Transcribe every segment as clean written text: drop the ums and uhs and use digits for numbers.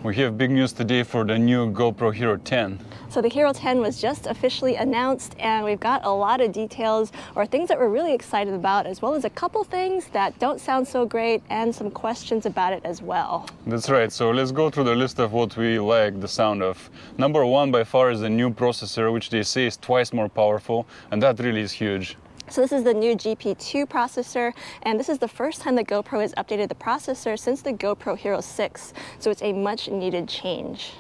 We have big news today for the new GoPro Hero 10. So the Hero 10 was just officially announced, and we've got a lot of details or things that we're really excited about, as well as a couple things that don't sound so great and some questions about it as well. That's right, so let's go through the list of what we like the sound of. Number one by far is the new processor, which they say is twice more powerful, and that really is huge. So this is the new GP2 processor, and this is the first time that GoPro has updated the processor since the GoPro Hero 6, so it's a much needed change.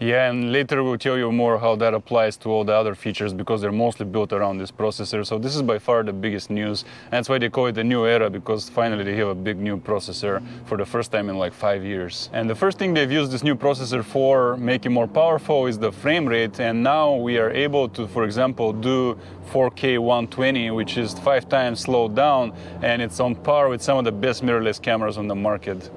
Yeah, and later we'll tell you more how that applies to all the other features because they're mostly built around this processor. So this is by far the biggest news. And that's why they call it the new era, because finally they have a big new processor for the first time in like 5 years. And the first thing they've used this new processor for, making more powerful, is the frame rate. And now we are able to, for example, do 4K 120, which is 5 times slowed down, and it's on par with some of the best mirrorless cameras on the market.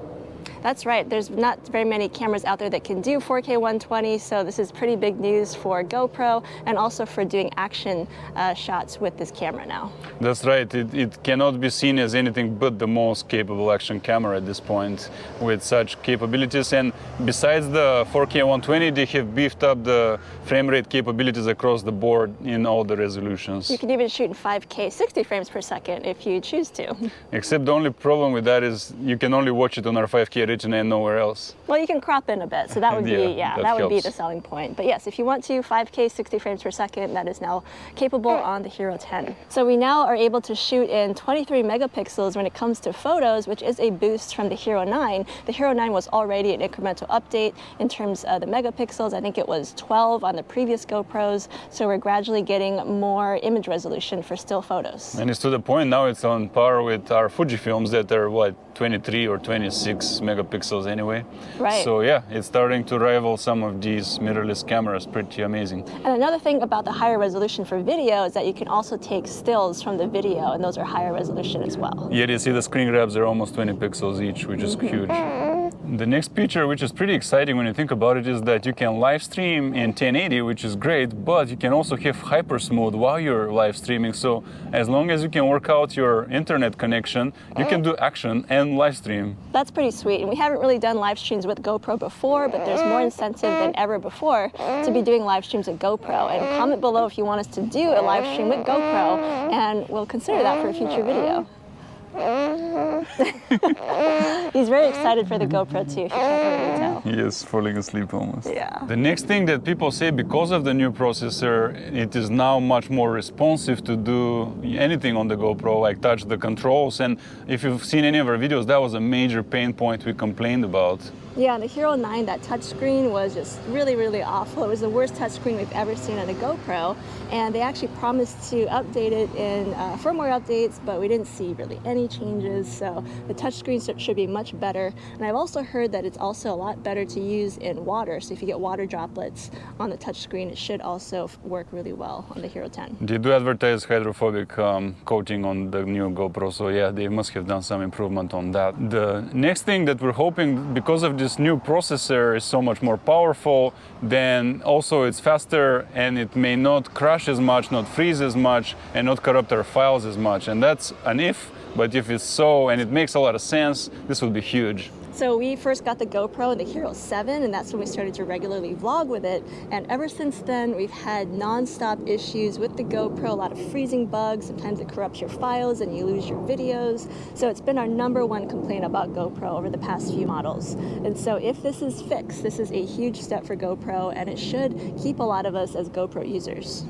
That's right. There's not very many cameras out there that can do 4K 120, so this is pretty big news for GoPro and also for doing action shots with this camera now. That's right. It cannot be seen as anything but the most capable action camera at this point with such capabilities. And besides the 4K 120, they have beefed up the frame rate capabilities across the board in all the resolutions. You can even shoot in 5K 60 frames per second if you choose to. Except the only problem with that is you can only watch it on our 5K Retina and nowhere else. Well, you can crop in a bit, so that would be, that would be the selling point. But yes, if you want to, 5K 60 frames per second, that is now capable on the Hero 10. So we now are able to shoot in 23 megapixels when it comes to photos, which is a boost from the Hero 9. The Hero 9 was already an incremental update in terms of the megapixels. I think it was 12 on the previous GoPros, so we're gradually getting more image resolution for still photos. And it's to the point now it's on par with our Fujifilms that are, what, 23 or 26 megapixels anyway. Right. So yeah, it's starting to rival some of these mirrorless cameras. Pretty amazing. And another thing about the higher resolution for video is that you can also take stills from the video, and those are higher resolution as well. Yeah, you see the screen grabs are almost 20 pixels each, which is huge. The next feature, which is pretty exciting when you think about it, is that you can live stream in 1080, which is great, but you can also have hyper smooth while you're live streaming. So as long as you can work out your internet connection, you can do action and live stream. That's pretty sweet. And we haven't really done live streams with GoPro before, but there's more incentive than ever before to be doing live streams with GoPro. And comment below if you want us to do a live stream with GoPro, and we'll consider that for a future video. He's very excited for the GoPro too, if you can't really tell. He is falling asleep almost. Yeah. The next thing that people say, because of the new processor, it is now much more responsive to do anything on the GoPro, like touch the controls. And if you've seen any of our videos, that was a major pain point we complained about. Yeah, the Hero 9, that touchscreen was just really, really awful. It was the worst touchscreen we've ever seen on a GoPro, and they actually promised to update it in firmware updates, but we didn't see really any changes, so the touchscreen should be much better. And I've also heard that it's also a lot better to use in water, so if you get water droplets on the touchscreen, it should also work really well on the Hero 10. They do advertise hydrophobic coating on the new GoPro, so yeah, they must have done some improvement on that. The next thing that we're hoping, because of this new processor is so much more powerful, then also it's faster and it may not crash as much, not freeze as much, and not corrupt our files as much. And that's an if, but if it's so, and it makes a lot of sense, this would be huge. So we first got the GoPro in the Hero 7, and that's when we started to regularly vlog with it. And ever since then, we've had non-stop issues with the GoPro, a lot of freezing bugs. Sometimes it corrupts your files and you lose your videos. So it's been our #1 complaint about GoPro over the past few models. And so if this is fixed, this is a huge step for GoPro, and it should keep a lot of us as GoPro users.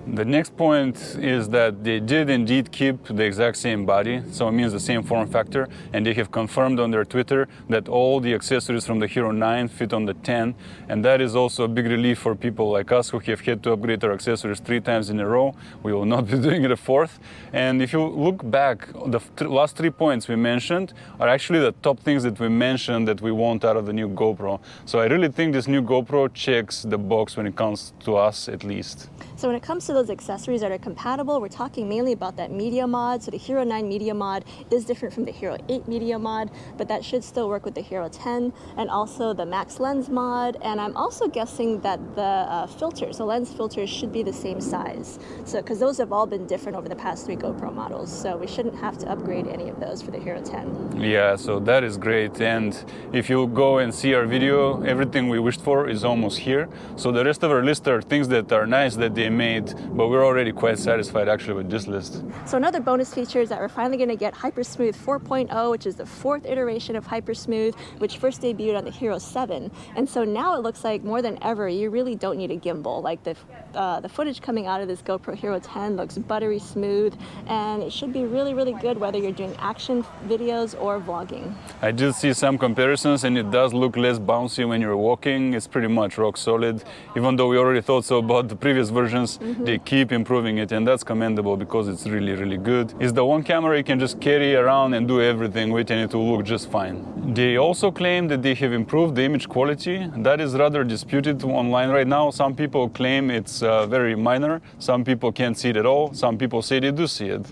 The next point is that they did indeed keep the exact same body, so it means the same form factor, and they have confirmed on their Twitter that all the accessories from the Hero 9 fit on the 10, and that is also a big relief for people like us who have had to upgrade our accessories 3 times in a row. We will not be doing it a 4th. And if you look back, the last 3 points we mentioned are actually the top things that we mentioned that we want out of the new GoPro. So I really think this new GoPro checks the box when it comes to us, at least. So when it comes to of those accessories that are compatible, we're talking mainly about that media mod. So the Hero 9 media mod is different from the Hero 8 media mod, but that should still work with the Hero 10, and also the max lens mod. And I'm also guessing that the filters, the lens filters, should be the same size. So, because those have all been different over the past 3 GoPro models, so we shouldn't have to upgrade any of those for the Hero 10. Yeah, so that is great. And if you go and see our video, everything we wished for is almost here. So the rest of our list are things that are nice that they made, but we're already quite satisfied actually with this list. So another bonus feature is that we're finally going to get Hypersmooth 4.0, which is the 4th iteration of Hypersmooth, which first debuted on the Hero 7. And so now it looks like more than ever, you really don't need a gimbal. Like the footage coming out of this GoPro Hero 10 looks buttery smooth, and it should be really, really good whether you're doing action videos or vlogging. I did see some comparisons, and it does look less bouncy when you're walking. It's pretty much rock solid. Even though we already thought so about the previous versions, they keep improving it, and that's commendable because it's really, really good. It's the one camera you can just carry around and do everything with, and it will look just fine. They also claim that they have improved the image quality. That is rather disputed online right now. Some people claim it's very minor. Some people can't see it at all. Some people say they do see it.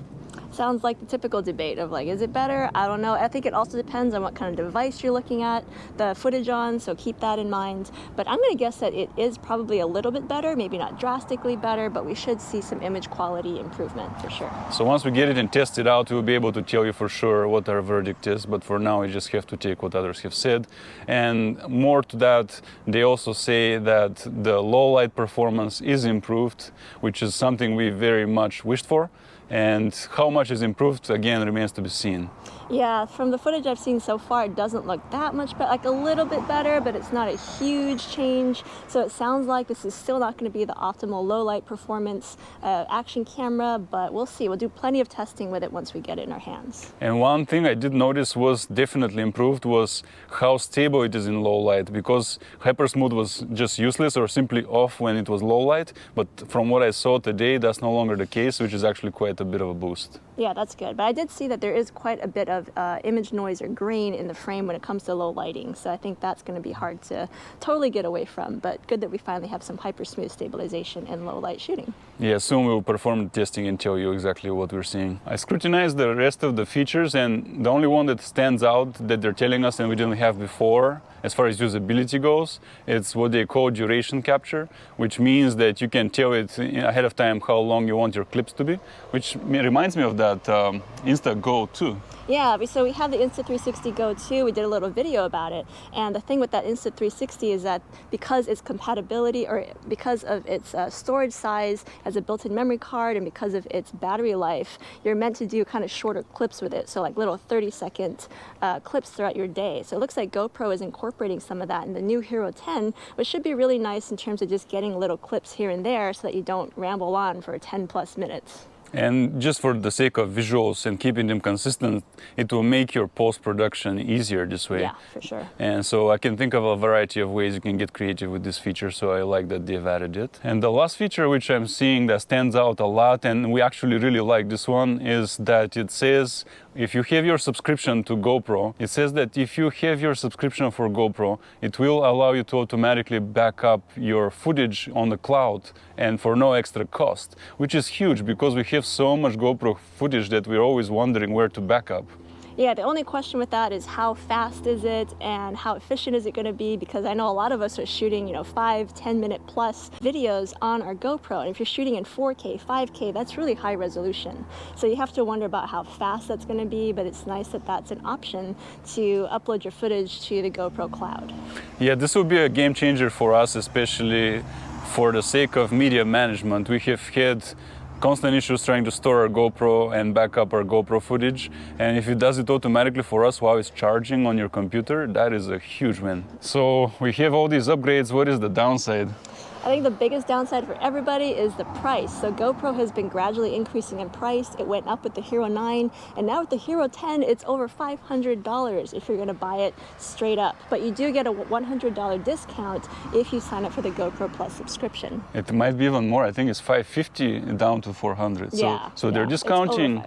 Sounds like the typical debate of like, is it better? I don't know. I think it also depends on what kind of device you're looking at the footage on, so keep that in mind. But I'm going to guess that it is probably a little bit better, maybe not drastically better, but we should see some image quality improvement for sure. So once we get it and test it out, we'll be able to tell you for sure what our verdict is. But for now, we just have to take what others have said. And more to that, they also say that the low light performance is improved, which is something we very much wished for. And how much is improved, again, remains to be seen. Yeah, from the footage I've seen so far, it doesn't look that much better, like a little bit better, but it's not a huge change. So it sounds like this is still not going to be the optimal low light performance action camera, but we'll see. We'll do plenty of testing with it once we get it in our hands. And one thing I did notice was definitely improved was how stable it is in low light, because Hypersmooth was just useless or simply off when it was low light. But from what I saw today, that's no longer the case, which is actually quite a bit of a boost. Yeah, that's good. But I did see that there is quite a bit of image noise or grain in the frame when it comes to low lighting. So I think that's going to be hard to totally get away from. But good that we finally have some Hypersmooth stabilization in low light shooting. Yeah, soon we will perform the testing and tell you exactly what we're seeing. I scrutinized the rest of the features, and the only one that stands out that they're telling us and we didn't have before, as far as usability goes, it's what they call duration capture, which means that you can tell it ahead of time how long you want your clips to be, which reminds me of that Insta Go 2. Yeah, so we have the Insta360 Go 2. We did a little video about it. And the thing with that Insta360 is that because its compatibility, or because of its storage size as a built-in memory card, and because of its battery life, you're meant to do kind of shorter clips with it. So like little 30-second clips throughout your day. So it looks like GoPro is incorporating some of that in the new Hero 10, which should be really nice in terms of just getting little clips here and there so that you don't ramble on for 10 plus minutes. And just for the sake of visuals and keeping them consistent, it will make your post-production easier this way. Yeah, for sure. And so I can think of a variety of ways you can get creative with this feature, so I like that they've added it. And the last feature which I'm seeing that stands out a lot, and we actually really like this one, is that it says if you have your subscription to GoPro, it says that if you have your subscription for GoPro, it will allow you to automatically back up your footage on the cloud and for no extra cost, which is huge because we have so much GoPro footage that we're always wondering where to back up. Yeah, the only question with that is how fast is it and how efficient is it going to be, because I know a lot of us are shooting, 5-10 minute plus videos on our GoPro, and if you're shooting in 4K, 5K, that's really high resolution. So you have to wonder about how fast that's going to be, but it's nice that that's an option to upload your footage to the GoPro cloud. Yeah, this will be a game changer for us, especially for the sake of media management. We have had constant issues trying to store our GoPro and back up our GoPro footage. And if it does it automatically for us while it's charging on your computer, that is a huge win. So we have all these upgrades. What is the downside? I think the biggest downside for everybody is the price. So GoPro has been gradually increasing in price. It went up with the Hero 9, and now with the Hero 10, it's over $500 if you're gonna buy it straight up. But you do get a $100 discount if you sign up for the GoPro Plus subscription. It might be even more. I think it's $550 down to $400. So they're discounting.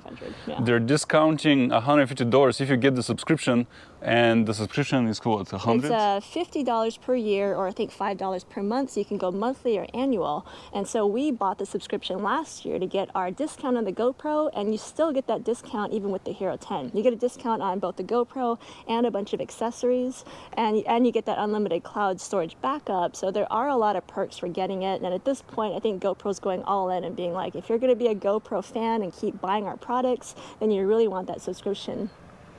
They're discounting $150 if you get the subscription. And the subscription is what, $100? It's $50 per year, or I think $5 per month. So you can go monthly or annual. And so we bought the subscription last year to get our discount on the GoPro, and you still get that discount even with the Hero 10. You get a discount on both the GoPro and a bunch of accessories, and you get that unlimited cloud storage backup. So there are a lot of perks for getting it. And at this point, I think GoPro's going all in and being like, if you're going to be a GoPro fan and keep buying our products, then you really want that subscription.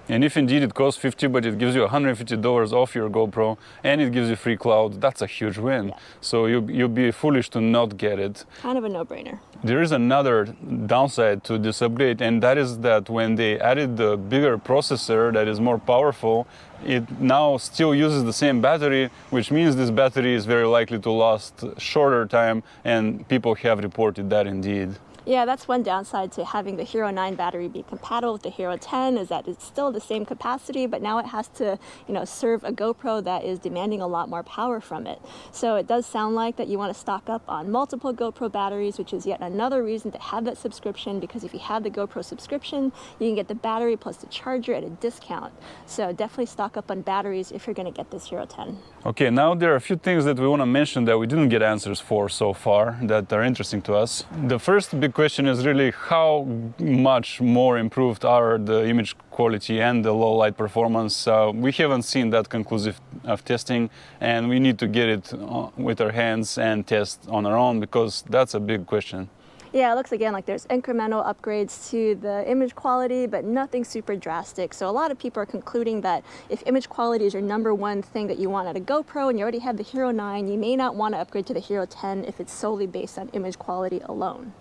And if indeed it costs $50, but it gives you $150 off your GoPro and it gives you free cloud, that's a huge win. Yeah. So you'd be foolish to not get it. Kind of a no-brainer. There is another downside to this upgrade, and that is that when they added the bigger processor that is more powerful, it now still uses the same battery, which means this battery is very likely to last shorter time, and people have reported that indeed. Yeah, that's one downside to having the Hero 9 battery be compatible with the Hero 10, is that it's still the same capacity, but now it has to, serve a GoPro that is demanding a lot more power from it. So it does sound like that you want to stock up on multiple GoPro batteries, which is yet another reason to have that subscription, because if you have the GoPro subscription, you can get the battery plus the charger at a discount. So definitely stock up on batteries if you're going to get this Hero 10. Okay, now there are a few things that we want to mention that we didn't get answers for so far that are interesting to us. The first big question is really how much more improved are the image quality and the low light performance. We haven't seen that conclusive of testing, and we need to get it with our hands and test on our own, because that's a big question. Yeah, it looks again like there's incremental upgrades to the image quality, but nothing super drastic. So a lot of people are concluding that if image quality is your number one thing that you want at a GoPro and you already have the Hero 9, you may not want to upgrade to the Hero 10 if it's solely based on image quality alone.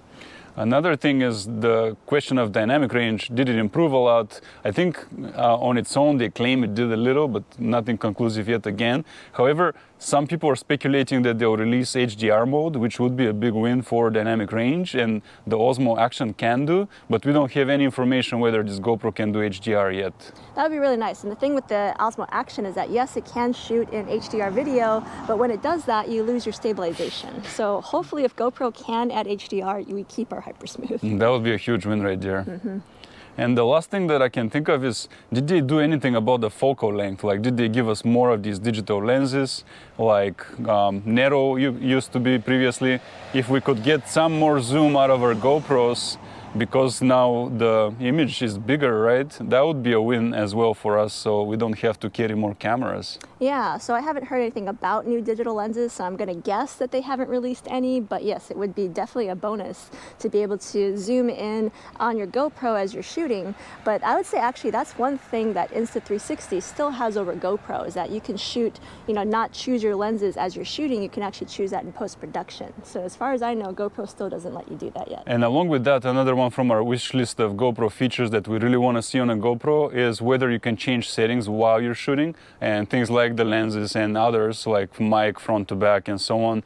Another thing is the question of dynamic range. Did it improve a lot? I think on its own they claim it did a little, but nothing conclusive yet again. However, some people are speculating that they'll release HDR mode, which would be a big win for dynamic range, and the Osmo Action can do, but we don't have any information whether this GoPro can do HDR yet. That would be really nice. And the thing with the Osmo Action is that yes, it can shoot in HDR video, but when it does that, you lose your stabilization. So hopefully if GoPro can add HDR, we keep our hypersmooth. That would be a huge win right there. Mm-hmm. And the last thing that I can think of is, did they do anything about the focal length? Like, did they give us more of these digital lenses, like narrow used to be previously? If we could get some more zoom out of our GoPros, because now the image is bigger, right? That would be a win as well for us, so we don't have to carry more cameras. Yeah, so I haven't heard anything about new digital lenses, so I'm going to guess that they haven't released any, but yes, it would be definitely a bonus to be able to zoom in on your GoPro as you're shooting. But I would say actually that's one thing that Insta360 still has over GoPro, is that you can shoot, not choose your lenses as you're shooting, you can actually choose that in post-production. So as far as I know, GoPro still doesn't let you do that yet. And along with that, another one from our wish list of GoPro features that we really want to see on a GoPro is whether you can change settings while you're shooting, and things like the lenses and others like mic front to back and so on.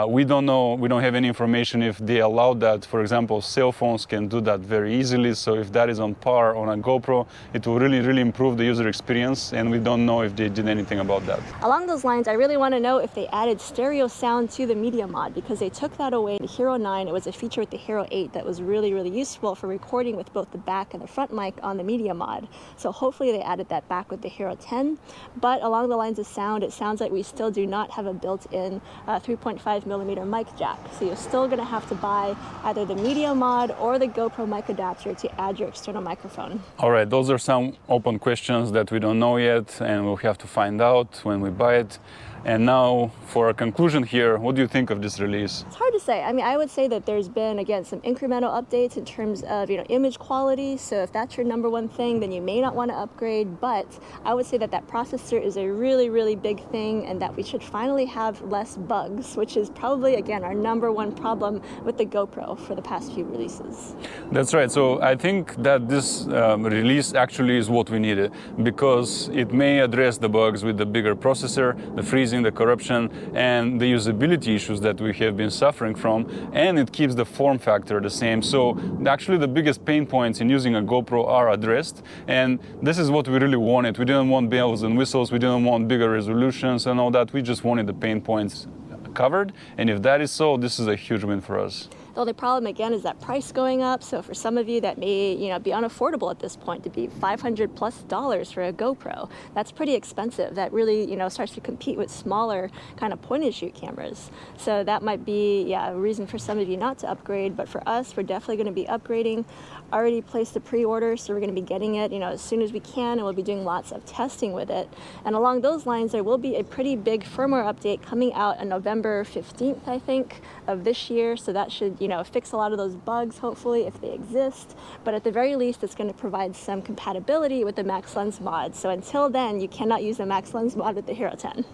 We don't know, we don't have any information if they allow that. For example, cell phones can do that very easily, so if that is on par on a GoPro, it will really improve the user experience, and we don't know if they did anything about that. Along those lines, I really want to know if they added stereo sound to the media mod, because they took that away in the Hero 9. It was a feature with the Hero 8 that was really useful for recording with both the back and the front mic on the media mod. So hopefully they added that back with the Hero 10. But along the lines of sound, it sounds like we still do not have a built-in 3.5mm mic jack. So you're still going to have to buy either the media mod or the GoPro mic adapter to add your external microphone. All right, those are some open questions that we don't know yet, and we'll have to find out when we buy it. And now, for a conclusion here, what do you think of this release? It's hard to say. I mean, I would say that there's been, again, some incremental updates in terms of, image quality. So if that's your number one thing, then you may not want to upgrade. But I would say that that processor is a really big thing, and that we should finally have less bugs, which is probably, again, our number one problem with the GoPro for the past few releases. That's right. So I think that this release actually is what we needed, because it may address the bugs with the bigger processor, the freezing, the corruption, and the usability issues that we have been suffering from, and it keeps the form factor the same. So actually the biggest pain points in using a GoPro are addressed, and this is what we really wanted. We didn't want bells and whistles, we didn't want bigger resolutions and all that. We just wanted the pain points covered, and if that is so, this is a huge win for us. The only problem again is that price going up. So for some of you that may, be unaffordable at this point to be $500+ for a GoPro, that's pretty expensive. That really, starts to compete with smaller kind of point and shoot cameras. So that might be, a reason for some of you not to upgrade. But for us, we're definitely going to be upgrading. Already placed a pre-order, so we're going to be getting it, as soon as we can, and we'll be doing lots of testing with it. And along those lines, there will be a pretty big firmware update coming out on November 15th, I think, of this year. So that should, fix a lot of those bugs, hopefully, if they exist. But at the very least, it's going to provide some compatibility with the Max Lens mod. So until then, you cannot use the Max Lens mod with the Hero 10.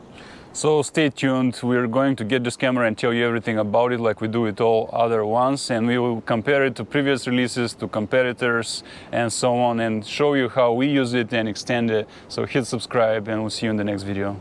So stay tuned. We're going to get this camera and tell you everything about it like we do with all other ones, and we will compare it to previous releases, to competitors, and so on, and show you how we use it and extend it. So hit subscribe, and we'll see you in the next video.